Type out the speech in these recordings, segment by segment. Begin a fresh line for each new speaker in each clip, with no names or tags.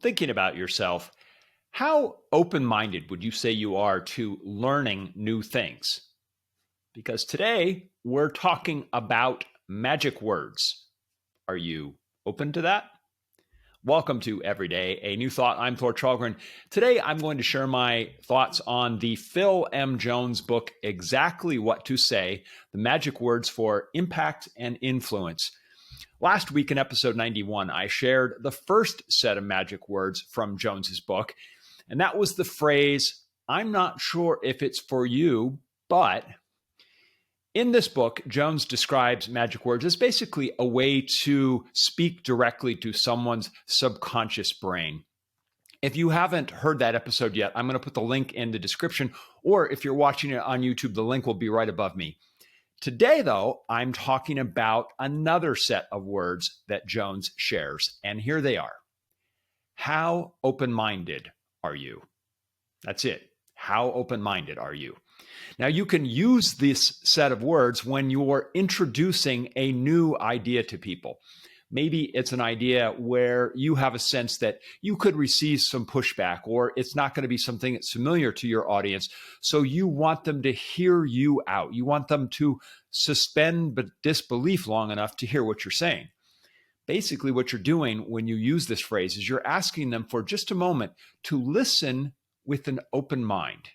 thinking about yourself, how open-minded would you say you are to learning new things? Because today we're talking about magic words. Are you open to that? Welcome to Everyday, a New Thought. I'm Thor Chalgren. Today I'm going to share my thoughts on the Phil M. Jones book, Exactly What to Say, the magic words for impact and influence. Last week in episode 91, I shared the first set of magic words from Jones's book, and that was the phrase, "I'm not sure if it's for you, but..." In this book, Jones describes magic words as basically a way to speak directly to someone's subconscious brain. If you haven't heard that episode yet, I'm going to put the link in the description, or if you're watching it on YouTube, the link will be right above me. Today, though, I'm talking about another set of words that Jones shares, and here they are. How open-minded are you? That's it. How open-minded are you? Now, you can use this set of words when you're introducing a new idea to people. Maybe it's an idea where you have a sense that you could receive some pushback, or it's not going to be something that's familiar to your audience. So you want them to hear you out. You want them to suspend disbelief long enough to hear what you're saying. Basically, what you're doing when you use this phrase is you're asking them for just a moment to listen with an open mind.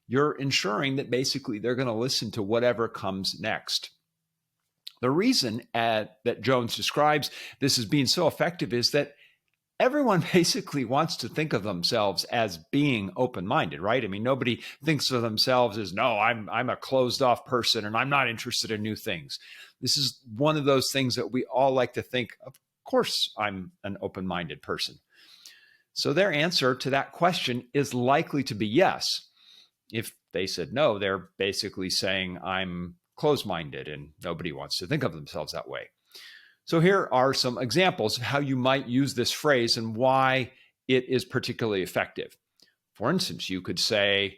You're ensuring that basically they're going to listen to whatever comes next. The reason that Jones describes this as being so effective is that everyone basically wants to think of themselves as being open-minded, right? I mean, nobody thinks of themselves as, no, I'm a closed-off person and I'm not interested in new things. This is one of those things that we all like to think, of course, I'm an open-minded person. So their answer to that question is likely to be yes. If they said no, they're basically saying, I'm closed-minded and nobody wants to think of themselves that way. So here are some examples of how you might use this phrase and why it is particularly effective. For instance, you could say,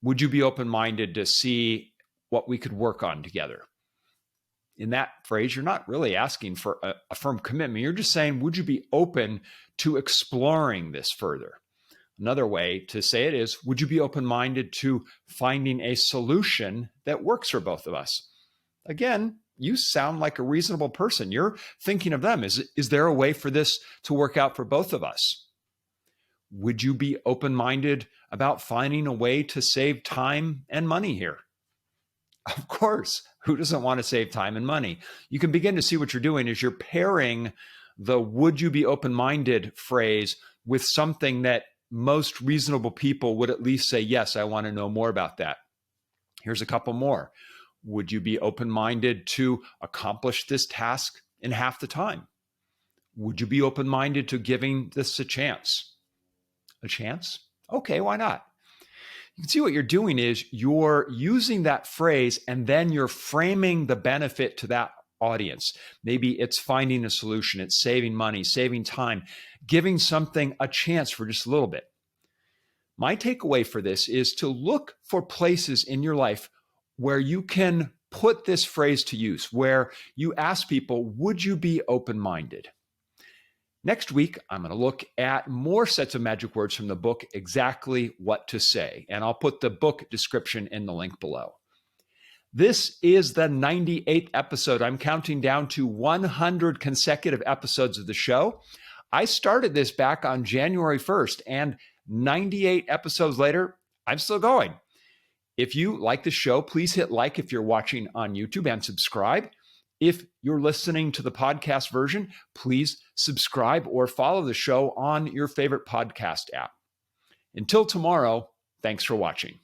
would you be open-minded to see what we could work on together? In that phrase, you're not really asking for a firm commitment. You're just saying, would you be open to exploring this further? Another way to say it is, would you be open-minded to finding a solution that works for both of us? Again, you sound like a reasonable person. You're thinking of them. Is there a way for this to work out for both of us? Would you be open-minded about finding a way to save time and money here? Of course, who doesn't want to save time and money? You can begin to see what you're doing is you're pairing the would you be open-minded phrase with something that most reasonable people would at least say, yes, I want to know more about that. Here's a couple more. Would you be open-minded to accomplish this task in half the time? Would you be open-minded to giving this a chance? A chance? Okay, why not? You can see what you're doing is you're using that phrase and then you're framing the benefit to that audience. Maybe it's finding a solution, it's saving money, saving time, giving something a chance for just a little bit. My takeaway for this is to look for places in your life where you can put this phrase to use, where you ask people, would you be open-minded? Next week, I'm going to look at more sets of magic words from the book, Exactly What to Say, and I'll put the book description in the link below. This is the 98th episode. I'm counting down to 100 consecutive episodes of the show. I started this back on January 1st, and 98 episodes later, I'm still going. If you like the show, please hit like if you're watching on YouTube and subscribe. If you're listening to the podcast version, please subscribe or follow the show on your favorite podcast app. Until tomorrow, thanks for watching.